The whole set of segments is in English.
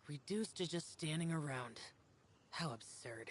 Reduced to just standing around. How absurd.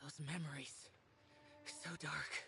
Those memories. So dark.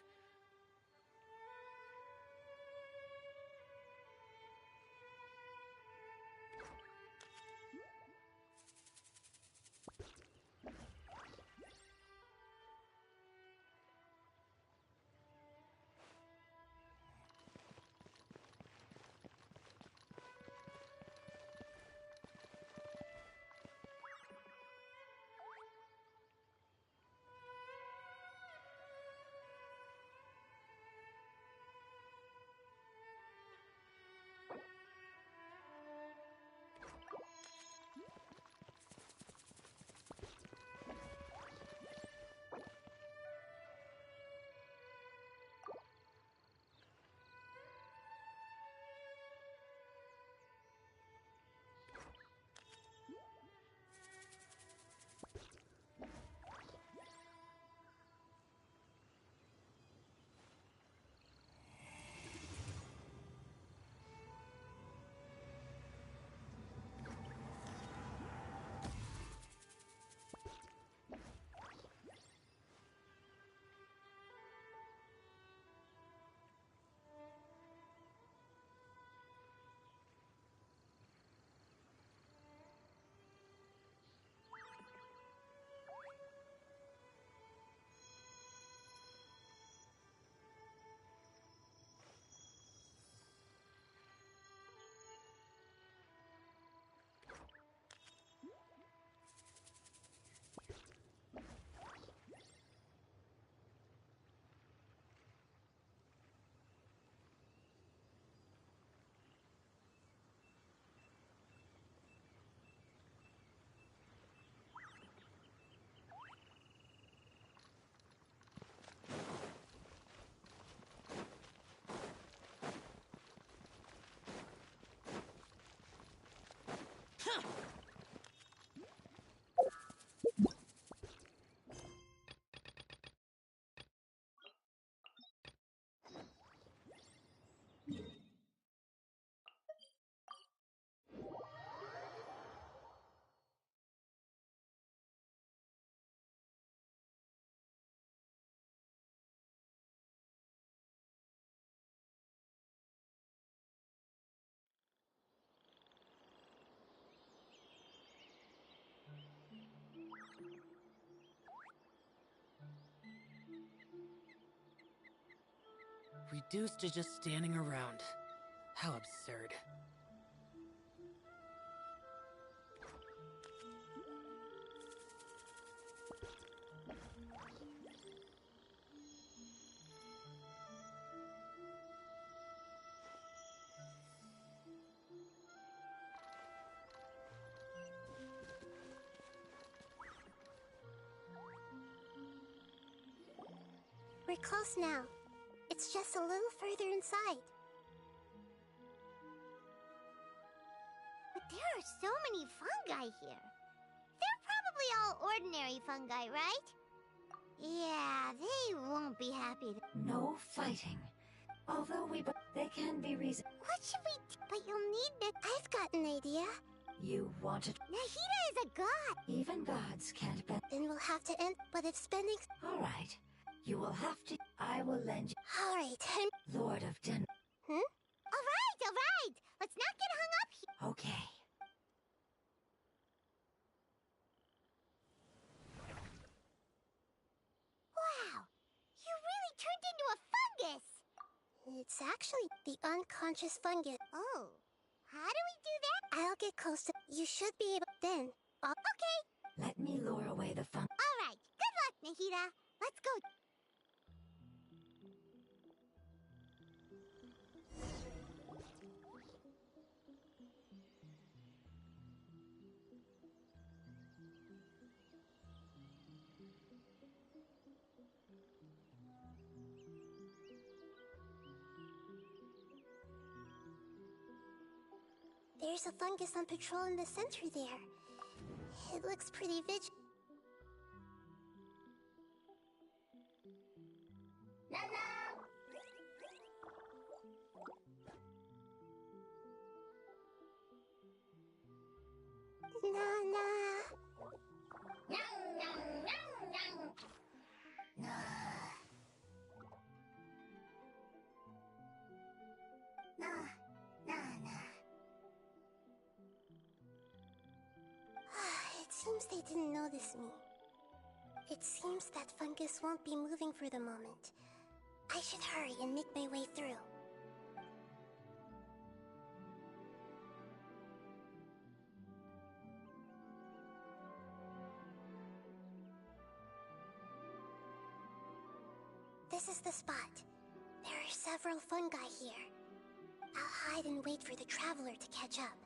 Reduced to just standing around. How absurd. We're close now. It's just a little further inside. But there are so many fungi here. They're probably all ordinary fungi, right? Yeah, they won't be happy. No fighting. Although they can be reason. What should we do? But you'll need it. I've got an idea. You wanted. Nahida is a god. Even gods can't bet. Then we'll have to end. But if spending. All right. You will have to. I will lend you. All right. Lord of Den. All right. Let's not get hung up here. Okay. It's actually the unconscious fungus. Oh, how do we do that? I'll get close to... You should be able... Then, Okay. Let me lure away the fun. All right. Good luck, Nahida. Let's go. There's a fungus on patrol in the center there. It looks pretty vigilant. It seems they didn't notice me. It seems that fungus won't be moving for the moment. I should hurry and make my way through. This is the spot. There are several fungi here. I'll hide and wait for the traveler to catch up.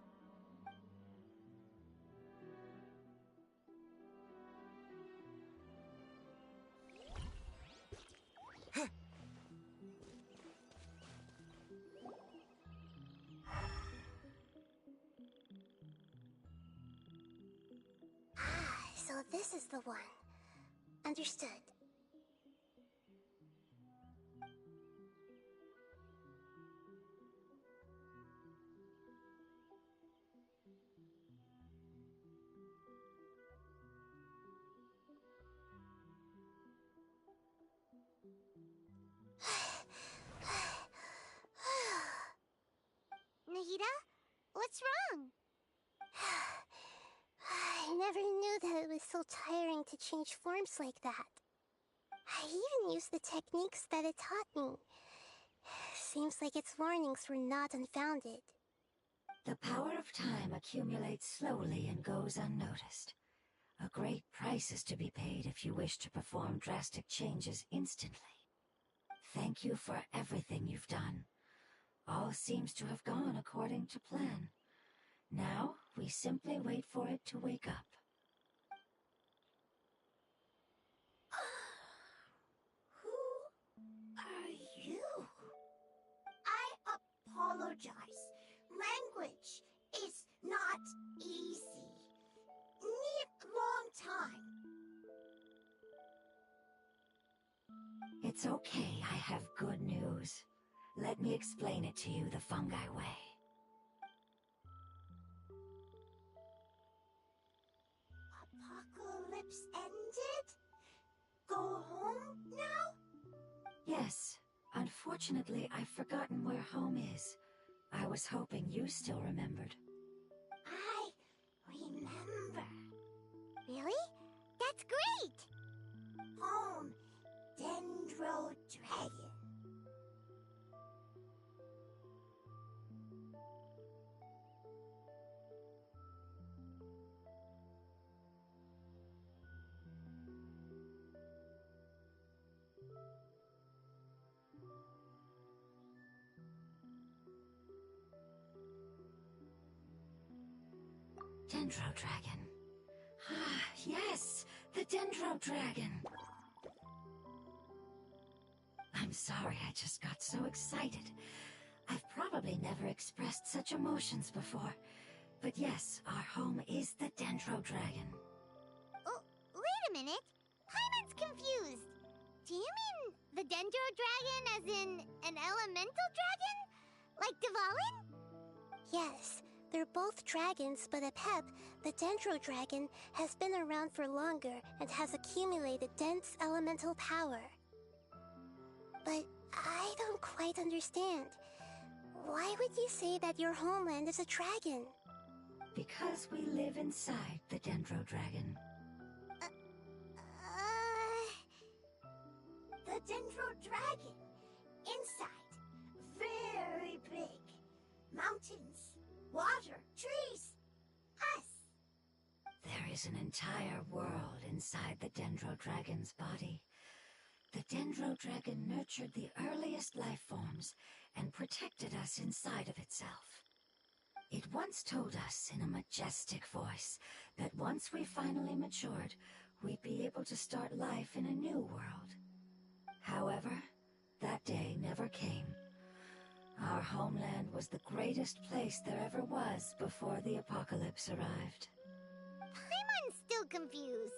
So this is the one. Understood. Nahida, what's wrong? I never knew that it was so tiring to change forms like that. I even used the techniques that it taught me. Seems like its warnings were not unfounded. The power of time accumulates slowly and goes unnoticed. A great price is to be paid if you wish to perform drastic changes instantly. Thank you for everything you've done. All seems to have gone according to plan. Now, we simply wait for it to wake up. Who are you? I apologize. Language is not easy. Need long time. It's okay, I have good news. Let me explain it to you the fungi way. Apocalypse ended? Go home now? Yes. Unfortunately, I've forgotten where home is. I was hoping you still remembered. I remember. Really? That's great! Home, Dendro Dragon. Dendro Dragon. Ah, yes! The Dendro Dragon! I'm sorry, I just got so excited. I've probably never expressed such emotions before. But yes, our home is the Dendro Dragon. Oh, wait a minute. Paimon's confused. Do you mean the Dendro Dragon as in an elemental dragon? Like Dvalin? Yes, they're both dragons, but Apep, the Dendro Dragon, has been around for longer and has accumulated dense elemental power. But I don't quite understand. Why would you say that your homeland is a dragon? Because we live inside the Dendro Dragon. The Dendro Dragon. Inside. water, trees, us. There is an entire world inside the Dendro Dragon's body. The Dendro Dragon nurtured the earliest life forms and protected us inside of itself. It once told us in a majestic voice that once we finally matured, we'd be able to start life in a new world. However, that day never came. Our homeland was the greatest place there ever was before the apocalypse arrived. I'm still confused.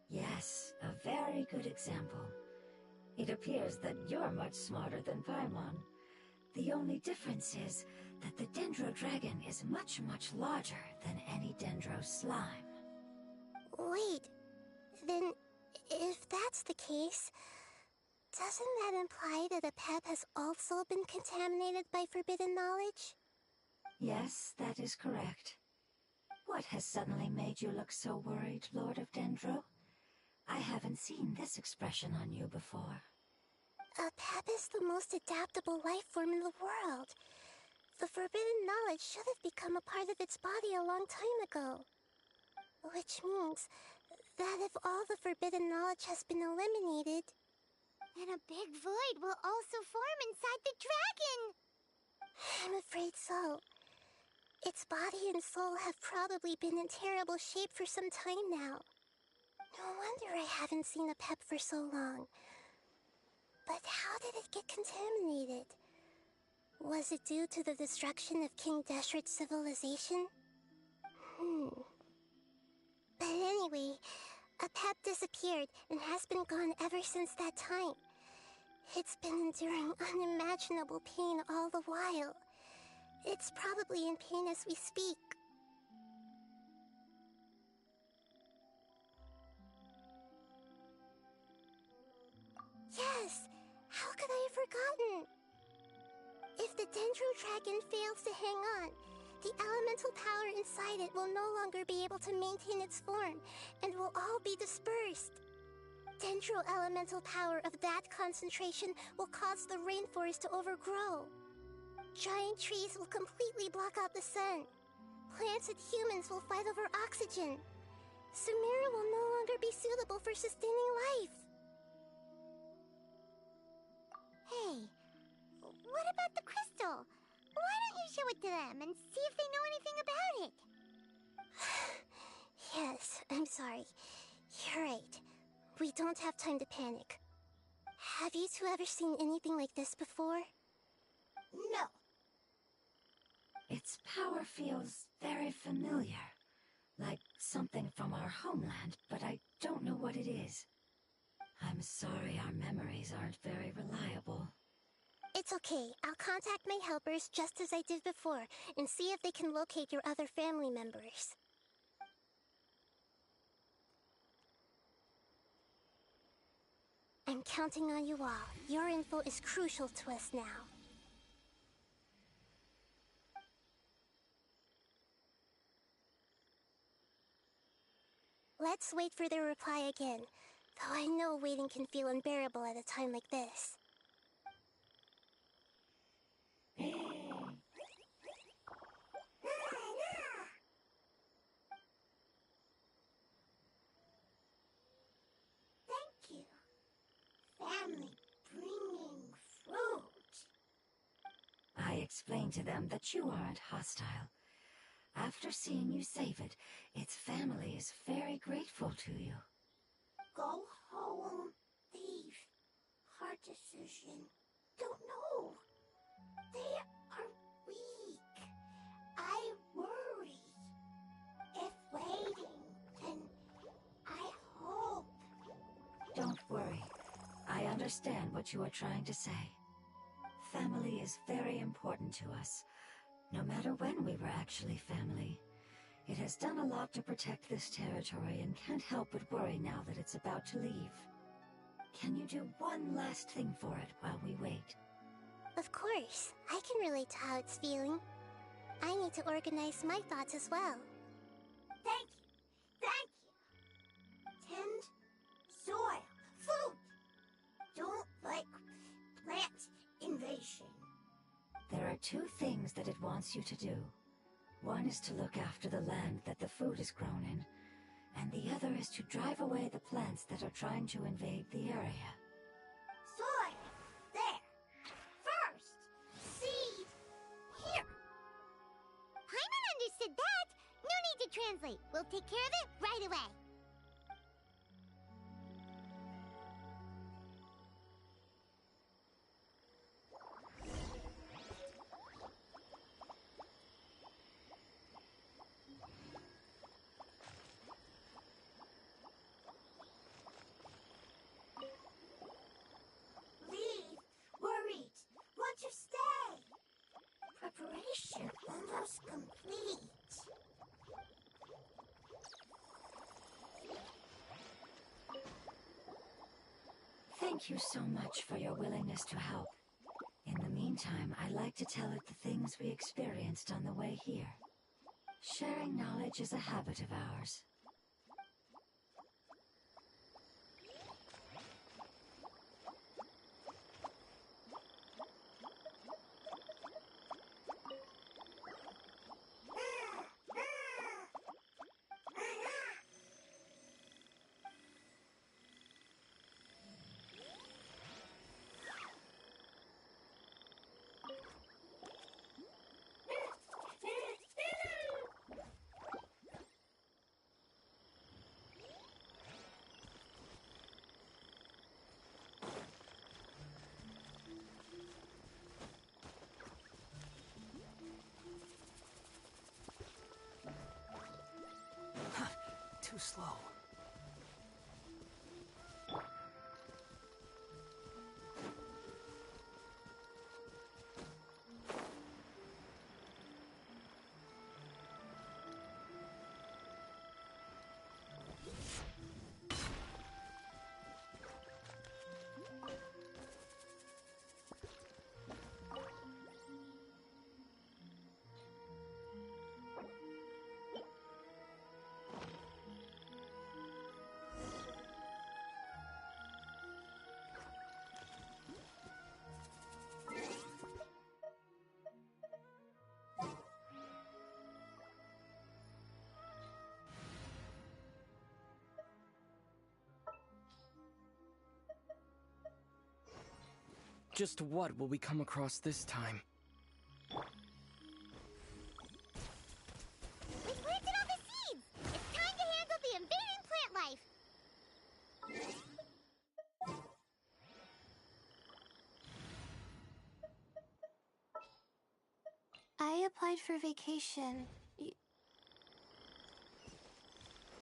Yes, a very good example. It appears that you're much smarter than Paimon. The only difference is that the Dendro Dragon is much, much larger than any Dendro slime. Wait, then if that's the case, doesn't that imply that a pep has also been contaminated by forbidden knowledge? Yes, that is correct. What has suddenly made you look so worried, Lord of Dendro? I haven't seen this expression on you before. A pep is the most adaptable life form in the world. The forbidden knowledge should have become a part of its body a long time ago. Which means that if all the forbidden knowledge has been eliminated, then a big void will also form inside the dragon! I'm afraid so. Its body and soul have probably been in terrible shape for some time now. No wonder I haven't seen a pep for so long. But how did it get contaminated? Was it due to the destruction of King Deshret's civilization? But anyway, a pep disappeared and has been gone ever since that time. It's been enduring unimaginable pain all the while. It's probably in pain as we speak. Yes! How could I have forgotten? If the Dendro Dragon fails to hang on, the elemental power inside it will no longer be able to maintain its form, and will all be dispersed. Dendro elemental power of that concentration will cause the rainforest to overgrow. Giant trees will completely block out the sun. Plants and humans will fight over oxygen. Sumeru will no longer be suitable for sustaining life. Hey, what about the crystal? Why don't you show it to them and see if they know anything about it? Yes, I'm sorry. You're right. We don't have time to panic. Have you two ever seen anything like this before? No. Its power feels very familiar. Like something from our homeland, but I don't know what it is. I'm sorry our memories aren't very reliable. It's okay. I'll contact my helpers just as I did before and see if they can locate your other family members. I'm counting on you all. Your info is crucial to us now. Let's wait for their reply again, though I know waiting can feel unbearable at a time like this. Thank you. Family bringing fruit. I explained to them that you aren't hostile. After seeing you save it, its family is very grateful to you. Go home, thief. Hard decision. Don't know. They are weak. I worry. If waiting, then I hope. Don't worry. I understand what you are trying to say. Family is very important to us, no matter when we were actually family. It has done a lot to protect this territory and can't help but worry now that it's about to leave. Can you do one last thing for it while we wait? Of course, I can relate to how it's feeling. I need to organize my thoughts as well. Thank you. Thank you. Tend, soil, food. Don't like plant invasion. There are two things that it wants you to do. One is to look after the land that the food is grown in, and the other is to drive away the plants that are trying to invade the area. Soil. There. First. Seed. Here. Paimon understood that. No need to translate. We'll take care of it right away. Leave. Worried. Want to stay. Preparation almost complete. Thank you so much for your willingness to help. In the meantime, I'd like to tell it the things we experienced on the way here. Sharing knowledge is a habit of ours. Too slow. Just what will we come across this time? We planted all the seeds! It's time to handle the invading plant life! I applied for vacation